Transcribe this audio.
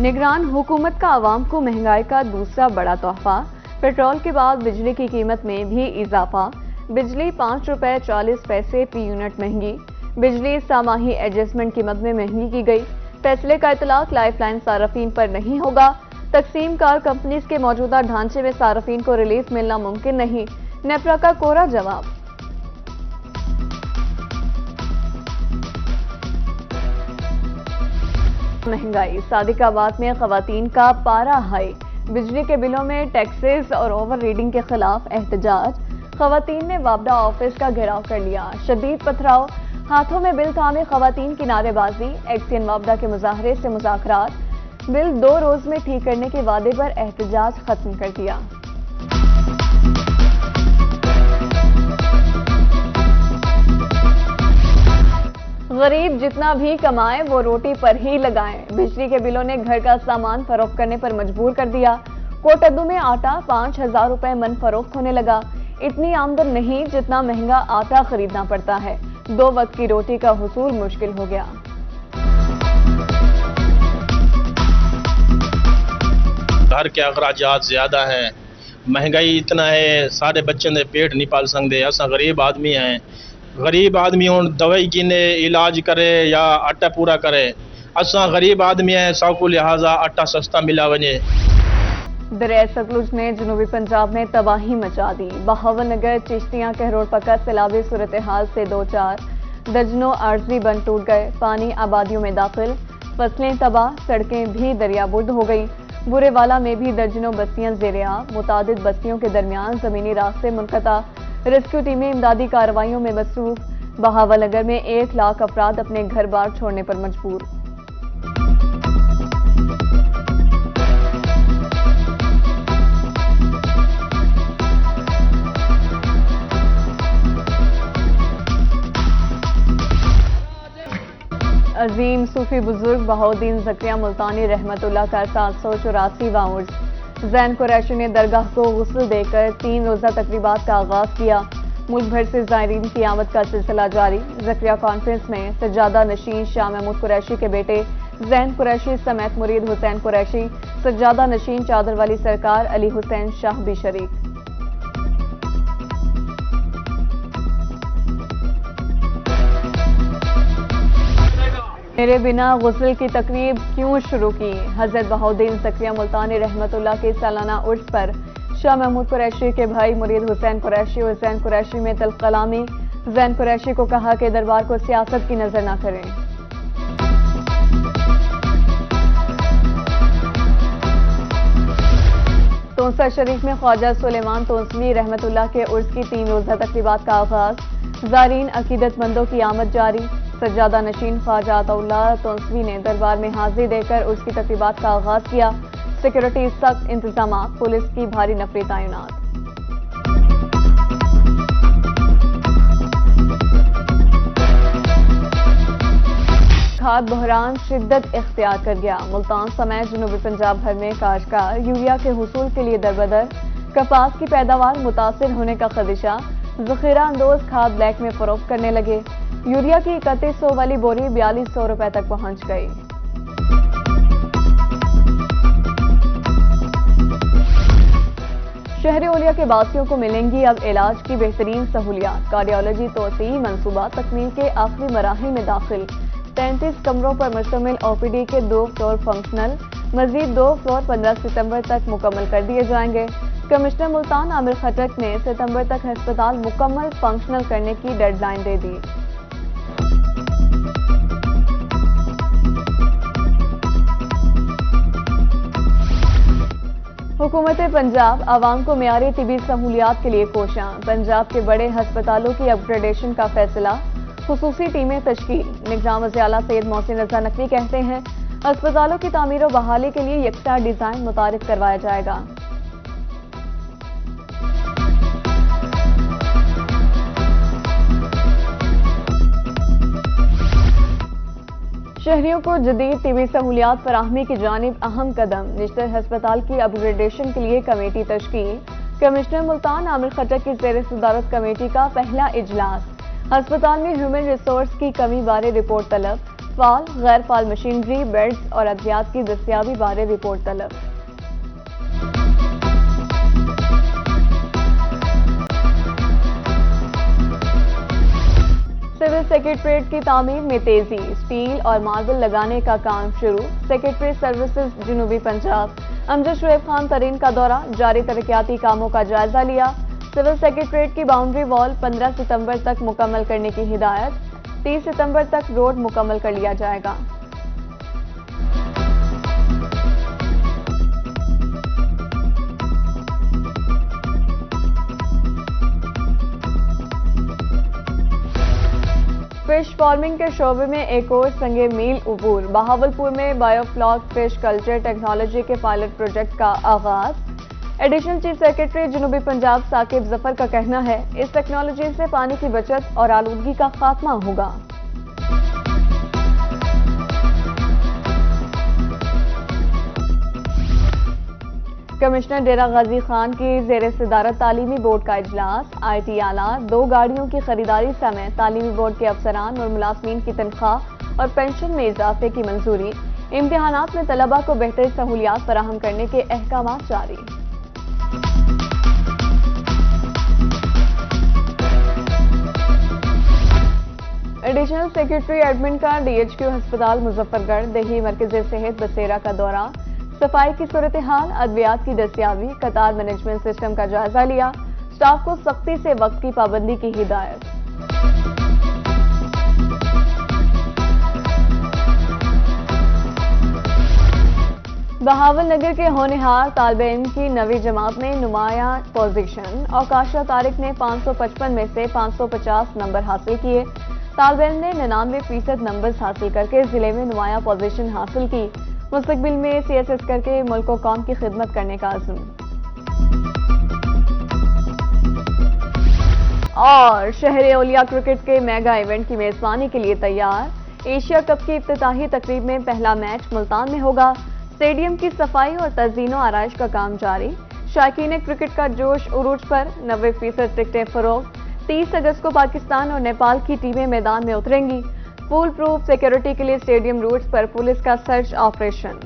निगरान हुकूमत का आवाम को महंगाई का दूसरा बड़ा तोहफा। पेट्रोल के बाद बिजली की कीमत में भी इजाफा। बिजली 5 रुपए 40 पैसे फी यूनिट महंगी। बिजली सामाही एडजस्टमेंट कीमत में महंगी की गई। फैसले का इतलाक लाइफलाइन सार्फिन पर नहीं होगा। तकसीम कार कंपनीज के मौजूदा ढांचे में सार्फिन को रिलीफ मिलना मुमकिन नहीं। नेपरा का कोरा जवाब। महंगाई। सादिकाबाद में खवातीन का पारा हाई। बिजली के बिलों में टैक्सेस और ओवर रीडिंग के खिलाफ एहतजाज। खवातीन ने वापडा ऑफिस का घेराव कर लिया। शदीद पथराव। हाथों में बिल थामे खवातीन की नारेबाजी। एक्सियन वापडा के मुजाहरे से मुज़ाकरात। बिल 2 रोज में ठीक करने के वादे पर एहतजाज खत्म कर दिया। गरीब जितना भी कमाए वो रोटी पर ही लगाएं। बिजली के बिलों ने घर का सामान फरोख्त करने पर मजबूर कर दिया। कोटद्दू में आटा 5,000 रुपए मन फरोख्त होने लगा। इतनी आमदन नहीं जितना महंगा आटा खरीदना पड़ता है। 2 वक्त की रोटी का हुसूल मुश्किल हो गया। घर के अखराजात ज्यादा हैं, महंगाई इतना है, सारे बच्चे ने पेट नहीं पाल सकते। असा गरीब आदमी हैं, गरीब आदमी हूँ दवाई गिने इलाज करे या आटा पूरा करे। असा गरीब आदमी है, सौ को लिहाजा आटा सस्ता मिला वने। दरिया सतलुज ने जनूबी पंजाब में तबाही मचा दी। बहावन नगर चिश्तियां कहरोड़ पक्का सैलाबी सूरत हाल से 2-4 दर्जनों आर्जी बंद टूट गए। पानी आबादियों में दाखिल। फसलें तबाह। सड़कें भी दरियाबुर्द हो गई। बुरेवाला में भी दर्जनों बस्तियां ज़ेर-ए-आब। मुतादिद बस्तियों के दरमियान जमीनी रास्ते मुनक़ता। रेस्क्यू टीमें इमदादी कार्रवाइयों में मसरूफ। बहावल नगर में 1 लाख अफराद अपने घर बार छोड़ने पर मजबूर। अजीम सूफी बुजुर्ग बहाउद्दीन ज़करिया मुल्तानी रहमतुल्लाह का 784वां उर्स। ज़ैन कुरैशी ने दरगाह को गुस्ल देकर 3 रोज़ा तकरीबात का आगाज किया। मुल्क भर से ज़ायरीन की आमद का सिलसिला जारी। ज़करिया कॉन्फ्रेंस में सज्जादा नशीन शाह महमूद कुरैशी के बेटे ज़ैन कुरैशी समेत मुरीद हुसैन कुरैशी, सज्जादा नशीन चादर वाली सरकार अली हुसैन शाह भी शरीक। मेरे बिना गुस्ल की तकरीब क्यों शुरू की। हजरत बहाउद्दीन ज़करिया मुल्तानी रहमतुल्लाह के सालाना उर्स पर शाह महमूद कुरैशी के भाई मुरीद हुसैन कुरैशी और ज़ैन कुरैशी में तल्ख कलामी। ज़ैन कुरैशी को कहा कि दरबार को सियासत की नजर न करें। तोंसा शरीफ में ख्वाजा सुलेमान तोंसवी रहमतुल्लाह के उर्स की 3 रोज़ा तकरीबात का आगाज। ज़ायरीन अकीदतमंदों की आमद जारी। सज्जादा नशीन ख्वाजा अताउल्लाह तोंसवी ने दरबार में हाजिरी देकर उसकी तकरीबात का आगाज किया। सिक्योरिटी सख्त इंतजाम, पुलिस की भारी नफरी तैनात। खाद बहरान शिद्दत इख्तियार कर गया। मुल्तान समेत जनूबी पंजाब भर में काश्तकार यूरिया के हुसूल के लिए दरबदर। कपास की पैदावार मुतासिर होने का खदशा। ज़ख़ीरा अंदोज खाद ब्लैक में फरोख्त करने लगे। यूरिया की 3100 वाली बोरी 4200 रुपए तक पहुंच गई। शहरी ओलिया के वासियों को मिलेंगी अब इलाज की बेहतरीन सहूलियात। कार्डियोलॉजी तोसी मंसूबा तकमील के आखिरी मराहिल में दाखिल। 33 कमरों पर मुश्तमिल ओपीडी के 2 फ्लोर फंक्शनल। मजीद 2 फ्लोर 15 सितंबर तक मुकम्मल कर दिए जाएंगे। कमिश्नर मुल्तान आमिर खटक ने सितंबर तक अस्पताल मुकम्मल फंक्शनल करने की डेडलाइन दे दी। हुकूमत पंजाब आवाम को मियारी तिबी सहूलियात के लिए कोशां। पंजाब के बड़े हस्पतालों की अपग्रेडेशन का फैसला। खुसूसी टीमें तश्कील। निगरान वज़ीर आला सैयद मोहसिन रज़ा नकवी कहते हैं अस्पतालों की तामीर और बहाली के लिए यकसा डिजाइन मुतारिफ करवाया जाएगा। शहरियों को जदीद तिबी सहूलियात फराहमी की जानिब अहम कदम। निश्तर हस्पताल की अपग्रेडेशन के लिए कमेटी तश्कील। कमिश्नर मुल्तान आमिर खटक की ज़ेर सदारत कमेटी का पहला इजलास। अस्पताल में ह्यूमन रिसोर्स की कमी बारे रिपोर्ट तलब। فعال غیر فعال مشینری بیڈز اور ادویات کی دستیابی بارے رپورٹ طلب۔ سول سیکریٹریٹ کی تعمیر میں تیزی، اسٹیل اور ماربل لگانے کا کام شروع۔ سیکریٹری سروسز جنوبی پنجاب امجد شعیب خان ترین کا دورہ، جاری ترقیاتی کاموں کا جائزہ لیا۔ سول سیکریٹریٹ کی باؤنڈری وال 15 ستمبر تک مکمل کرنے کی ہدایت، 30 ستمبر تک روڈ مکمل کر لیا جائے گا۔ فش فارمنگ کے شعبے میں ایک اور سنگ میل عبور، بہاولپور میں bio flock fish culture technology کے پائلٹ پروجیکٹ کا آغاز۔ ایڈیشنل چیف سیکریٹری جنوبی پنجاب ثاقب ظفر کا کہنا ہے اس ٹیکنالوجی سے پانی کی بچت اور آلودگی کا خاتمہ ہوگا۔ کمشنر ڈیرہ غازی خان کی زیر صدارت تعلیمی بورڈ کا اجلاس، آئی ٹی آلات، 2 گاڑیوں کی خریداری سمیت تعلیمی بورڈ کے افسران اور ملازمین کی تنخواہ اور پینشن میں اضافے کی منظوری۔ امتحانات میں طلباء کو بہتر سہولیات فراہم کرنے کے احکامات جاری۔ ایڈیشنل سیکریٹری ایڈمن کا ڈی ایچ کیو ہسپتال مظفر گڑھ دیہی مرکز صحت بسیرہ کا دورہ، صفائی کی صورتحال، ادویات کی دستیابی، قطار مینجمنٹ سسٹم کا جائزہ لیا، سٹاف کو سختی سے وقت کی پابندی کی ہدایت۔ بہاول نگر کے ہونہار طالب علم کی 9ویں جماعت میں نمایاں پوزیشن، اوکاشا طارق نے 555 میں سے 550 نمبر حاصل کیے۔ طالب علم نے 99% نمبرز حاصل کر کے ضلع میں نمایاں پوزیشن حاصل کی۔ مستقبل میں سی ایس ایس کر کے ملک و قوم کی خدمت کرنے کا عزم۔ اور شہر اولیا کرکٹ کے میگا ایونٹ کی میزبانی کے لیے تیار۔ ایشیا کپ کی افتتاحی تقریب میں پہلا میچ ملتان میں ہوگا۔ اسٹیڈیم کی صفائی اور تزئین و آرائش کا کام جاری۔ شائقین کرکٹ کا جوش عروج پر، 90% ٹکٹیں فروخت۔ 30 اگست کو پاکستان اور نیپال کی ٹیمیں میدان میں اتریں گی۔ فول پروف سیکیورٹی کے لیے اسٹیڈیم روٹس پر پولیس کا سرچ آپریشن۔